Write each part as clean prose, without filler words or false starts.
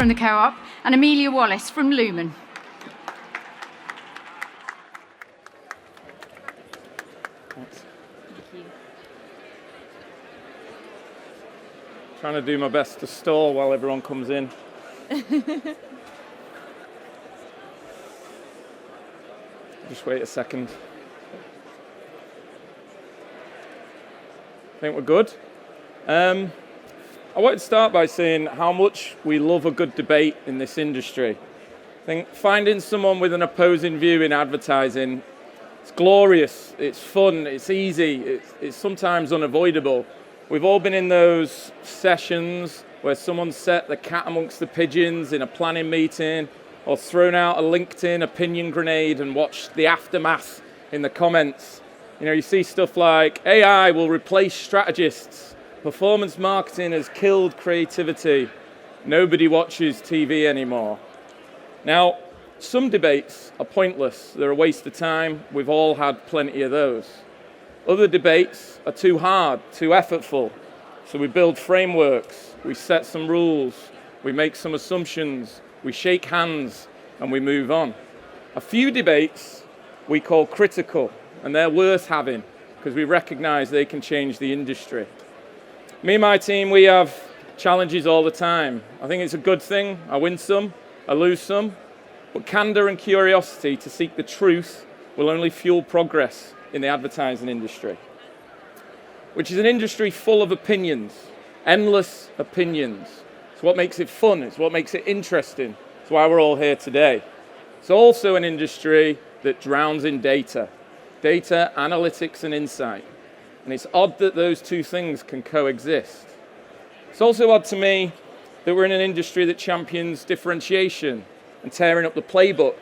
from the Co-op, and Amelia Wallace from Lumen. Trying to do my best to stall while everyone comes in. Just wait a second. I think we're good. I wanted to start by saying how much we love a good debate in this industry. I think finding someone with an opposing view in advertising, it's glorious, it's fun, it's easy, it's sometimes unavoidable. We've all been in those sessions where someone set the cat amongst the pigeons in a planning meeting, or thrown out a LinkedIn opinion grenade and watched the aftermath in the comments. You know, you see stuff like, AI will replace strategists, performance marketing has killed creativity, nobody watches TV anymore. Now, some debates are pointless, they're a waste of time, we've all had plenty of those. Other debates are too hard, too effortful, so we build frameworks, we set some rules, we make some assumptions, we shake hands, and we move on. A few debates we call critical, and they're worth having because we recognize they can change the industry. Me and my team, we have challenges all the time. I think it's a good thing. I win some, I lose some, but candor and curiosity to seek the truth will only fuel progress in the advertising industry, which is an industry full of opinions, endless opinions. It's what makes it fun, it's what makes it interesting. It's why we're all here today. It's also an industry that drowns in data, analytics, and insight. And it's odd that those two things can coexist. It's also odd to me that we're in an industry that champions differentiation and tearing up the playbook,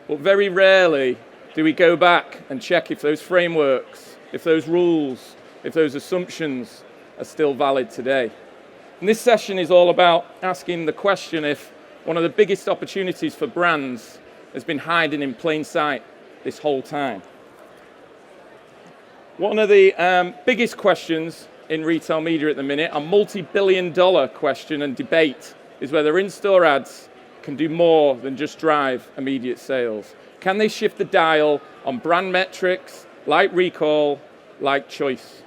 but very rarely do we go back and check if those frameworks, if those rules, if those assumptions are still valid today. And this session is all about asking the question if one of the biggest opportunities for brands has been hiding in plain sight this whole time. One of the biggest questions in retail media at the minute, a multi-billion-dollar question and debate, is whether in-store ads can do more than just drive immediate sales. Can they shift the dial on brand metrics, like recall, like choice?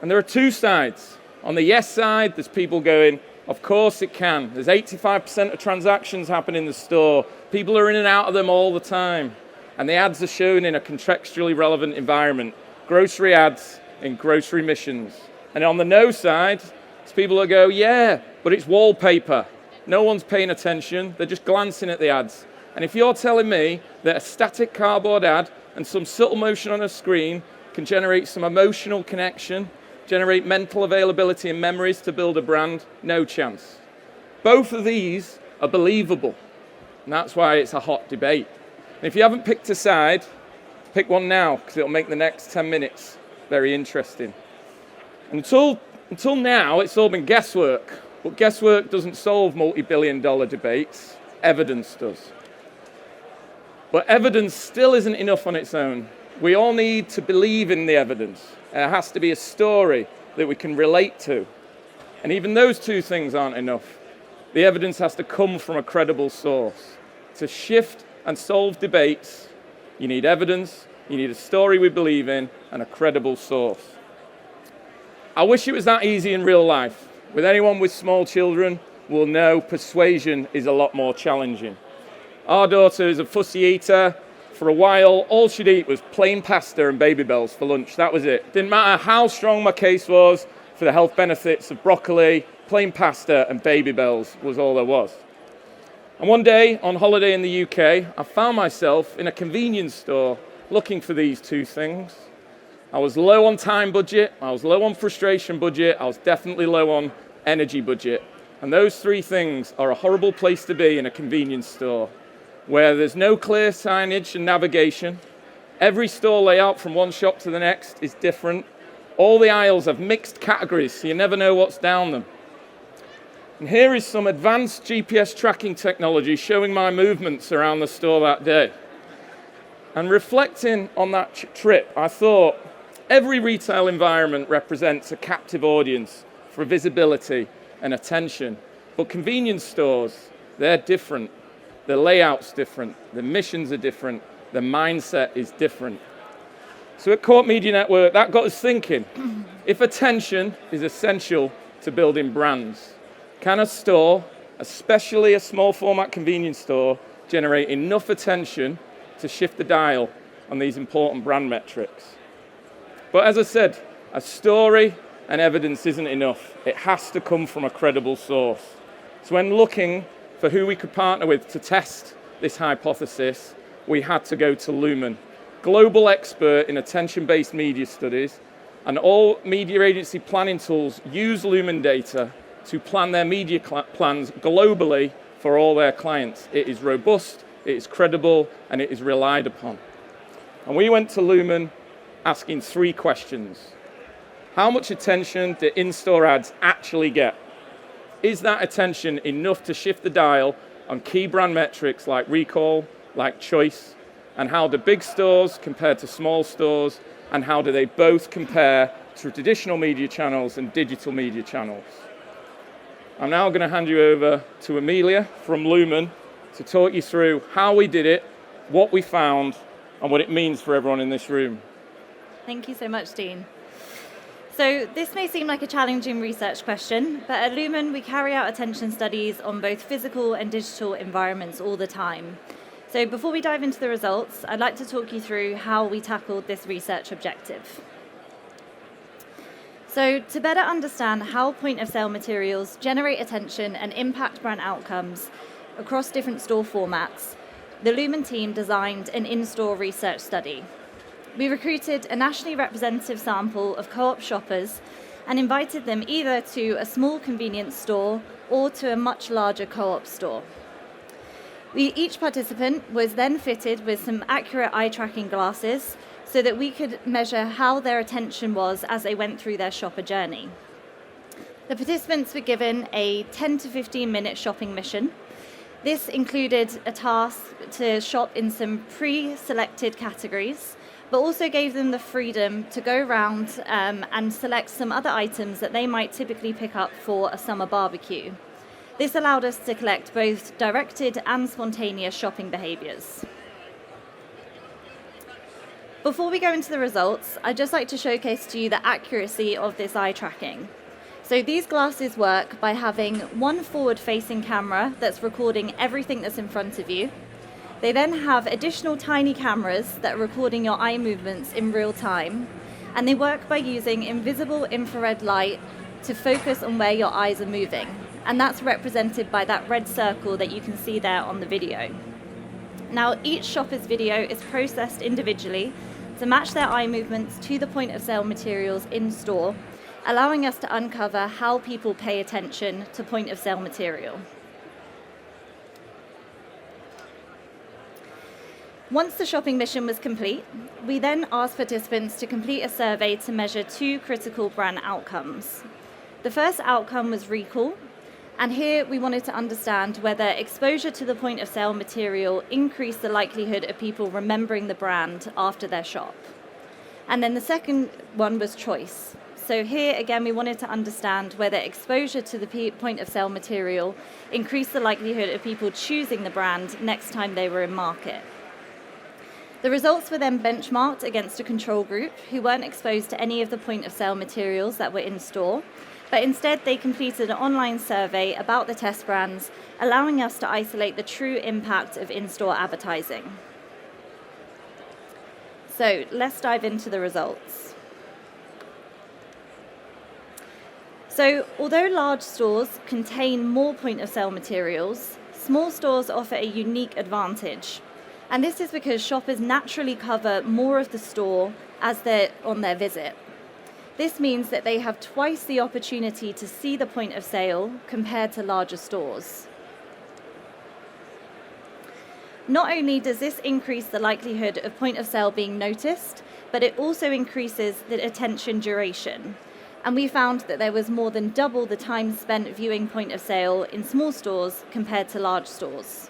And there are two sides. On the yes side, there's people going, of course it can. There's 85% of transactions happen in the store. People are in and out of them all the time. And the ads are shown in a contextually relevant environment. Grocery ads in grocery missions. And on the no side, there's people that go, yeah, but it's wallpaper. No one's paying attention. They're just glancing at the ads. And if you're telling me that a static cardboard ad and some subtle motion on a screen can generate some emotional connection, generate mental availability and memories to build a brand, no chance. Both of these are believable, and that's why it's a hot debate. And if you haven't picked a side, pick one now, because it'll make the next 10 minutes very interesting. And until now, it's all been guesswork, but guesswork doesn't solve multi-billion-dollar debates, evidence does. But evidence still isn't enough on its own. We all need to believe in the evidence. There has to be a story that we can relate to. And even those two things aren't enough. The evidence has to come from a credible source. To shift and solve debates, you need evidence, you need a story we believe in, and a credible source. I wish it was that easy in real life. With anyone with small children will know persuasion is a lot more challenging. Our daughter is a fussy eater. For a while, all she'd eat was plain pasta and Baby Bells for lunch. That was it. Didn't matter how strong my case was for the health benefits of broccoli, plain pasta and Baby Bells was all there was. And one day, on holiday in the UK, I found myself in a convenience store looking for these two things. I was low on time budget, I was low on frustration budget, I was definitely low on energy budget. And those three things are a horrible place to be in a convenience store, where there's no clear signage and navigation. Every store layout from one shop to the next is different. All the aisles have mixed categories, so you never know what's down them. And here is some advanced GPS tracking technology showing my movements around the store that day. And reflecting on that trip, I thought every retail environment represents a captive audience for visibility and attention. But convenience stores, they're different. The layout's different. The missions are different. The mindset is different. So at Corp Media Network, that got us thinking, if attention is essential to building brands, can a store, especially a small format convenience store, generate enough attention to shift the dial on these important brand metrics? But as I said, a story and evidence isn't enough. It has to come from a credible source. So when looking for who we could partner with to test this hypothesis, we had to go to Lumen, global expert in attention-based media studies, and all media agency planning tools use Lumen data to plan their media plans globally for all their clients. It is robust, it is credible, and it is relied upon. And we went to Lumen asking 3 questions. How much attention do in-store ads actually get? Is that attention enough to shift the dial on key brand metrics like recall, like choice? And how do big stores compare to small stores? And how do they both compare to traditional media channels and digital media channels? I'm now going to hand you over to Amelia from Lumen to talk you through how we did it, what we found, and what it means for everyone in this room. Thank you so much, Dean. So this may seem like a challenging research question, but at Lumen we carry out attention studies on both physical and digital environments all the time. So before we dive into the results, I'd like to talk you through how we tackled this research objective. So to better understand how point-of-sale materials generate attention and impact brand outcomes across different store formats, the Lumen team designed an in-store research study. We recruited a nationally representative sample of co-op shoppers and invited them either to a small convenience store or to a much larger co-op store. Each participant was then fitted with some accurate eye tracking glasses so that we could measure how their attention was as they went through their shopper journey. The participants were given a 10 to 15 minute shopping mission. This included a task to shop in some pre-selected categories, but also gave them the freedom to go around and select some other items that they might typically pick up for a summer barbecue. This allowed us to collect both directed and spontaneous shopping behaviours. Before we go into the results, I'd just like to showcase to you the accuracy of this eye tracking. So these glasses work by having one forward-facing camera that's recording everything that's in front of you. They then have additional tiny cameras that are recording your eye movements in real time, and they work by using invisible infrared light to focus on where your eyes are moving, and that's represented by that red circle that you can see there on the video. Now, each shopper's video is processed individually to match their eye movements to the point-of-sale materials in store, allowing us to uncover how people pay attention to point-of-sale material. Once the shopping mission was complete, we then asked participants to complete a survey to measure 2 critical brand outcomes. The first outcome was recall, and here we wanted to understand whether exposure to the point-of-sale material increased the likelihood of people remembering the brand after their shop. And then the second one was choice. So here again we wanted to understand whether exposure to the point-of-sale material increased the likelihood of people choosing the brand next time they were in market. The results were then benchmarked against a control group who weren't exposed to any of the point-of-sale materials that were in store, but instead they completed an online survey about the test brands, allowing us to isolate the true impact of in-store advertising. So let's dive into the results. So although large stores contain more point-of-sale materials, small stores offer a unique advantage. And this is because shoppers naturally cover more of the store as they're on their visit. This means that they have twice the opportunity to see the point of sale compared to larger stores. Not only does this increase the likelihood of point of sale being noticed, but it also increases the attention duration. And we found that there was more than double the time spent viewing point of sale in small stores compared to large stores.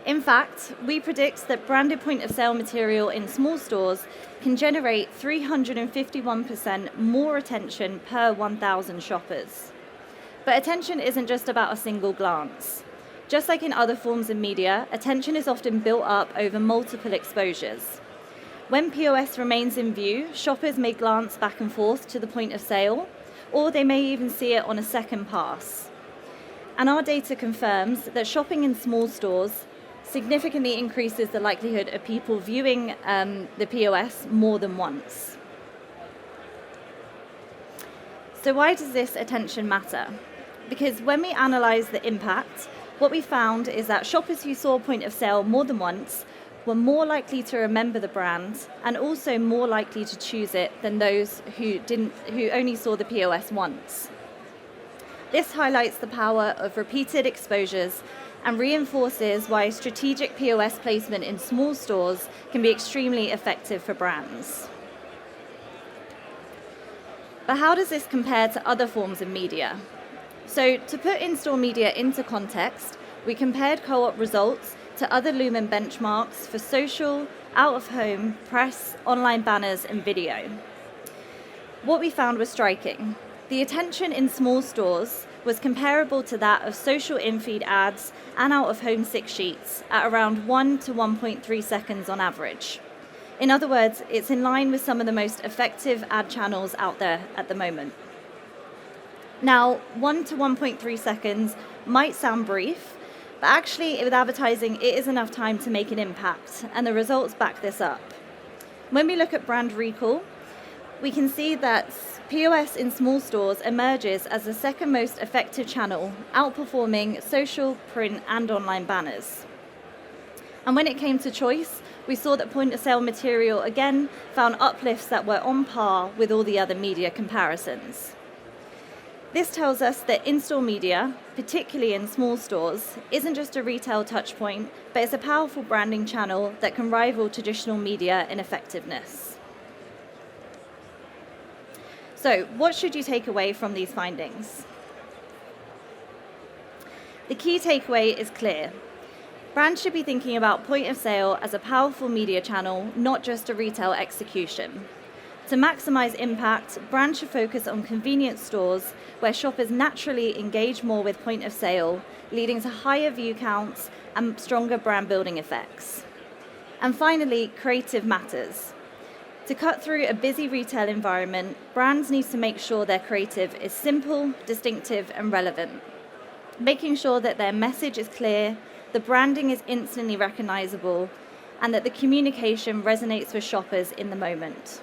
In fact, we predict that branded point-of-sale material in small stores can generate 351% more attention per 1,000 shoppers. But attention isn't just about a single glance. Just like in other forms of media, attention is often built up over multiple exposures. When POS remains in view, shoppers may glance back and forth to the point of sale, or they may even see it on a second pass. And our data confirms that shopping in small stores significantly increases the likelihood of people viewing the POS more than once. So why does this attention matter? Because when we analyse the impact, what we found is that shoppers who saw point of sale more than once were more likely to remember the brand and also more likely to choose it than those who only saw the POS once. This highlights the power of repeated exposures and reinforces why strategic POS placement in small stores can be extremely effective for brands. But how does this compare to other forms of media? So to put in-store media into context, we compared co-op results to other Lumen benchmarks for social, out-of-home, press, online banners, and video. What we found was striking. The attention in small stores was comparable to that of social in-feed ads and out-of-home 6 sheets at around 1 to 1.3 seconds on average. In other words, it's in line with some of the most effective ad channels out there at the moment. Now, 1 to 1.3 seconds might sound brief, but actually with advertising, it is enough time to make an impact, and the results back this up. When we look at brand recall, we can see that POS in small stores emerges as the second most effective channel, outperforming social, print, and online banners. And when it came to choice, we saw that point-of-sale material again found uplifts that were on par with all the other media comparisons. This tells us that in-store media, particularly in small stores, isn't just a retail touchpoint, but it's a powerful branding channel that can rival traditional media in effectiveness. So, what should you take away from these findings? The key takeaway is clear. Brands should be thinking about point of sale as a powerful media channel, not just a retail execution. To maximize impact, brands should focus on convenience stores where shoppers naturally engage more with point of sale, leading to higher view counts and stronger brand building effects. And finally, creative matters. To cut through a busy retail environment, brands need to make sure their creative is simple, distinctive, and relevant, making sure that their message is clear, the branding is instantly recognizable, and that the communication resonates with shoppers in the moment.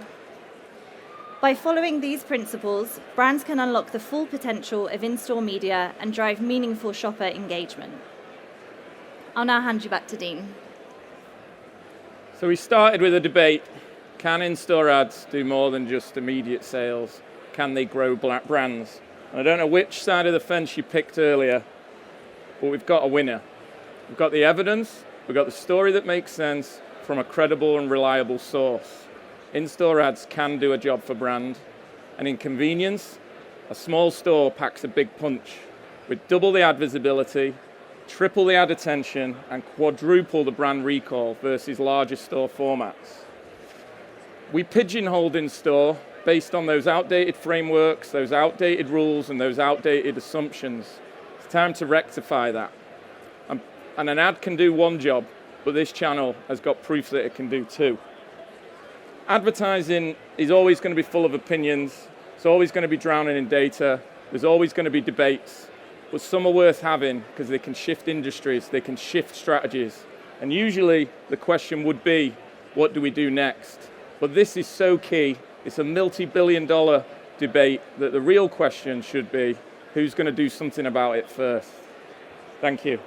By following these principles, brands can unlock the full potential of in-store media and drive meaningful shopper engagement. I'll now hand you back to Dean. So we started with a debate. Can in-store ads do more than just immediate sales? Can they grow brands? And I don't know which side of the fence you picked earlier, but we've got a winner. We've got the evidence, we've got the story that makes sense from a credible and reliable source. In-store ads can do a job for brand, and in convenience, a small store packs a big punch with double the ad visibility, triple the ad attention, and quadruple the brand recall versus larger store formats. We pigeonholed in-store based on those outdated frameworks, those outdated rules, and those outdated assumptions. It's time to rectify that. And an ad can do one job, but this channel has got proof that it can do two. Advertising is always going to be full of opinions. It's always going to be drowning in data. There's always going to be debates, but some are worth having because they can shift industries, they can shift strategies. And usually the question would be, what do we do next? But this is so key. It's a multi-billion-dollar debate that the real question should be, who's going to do something about it first? Thank you.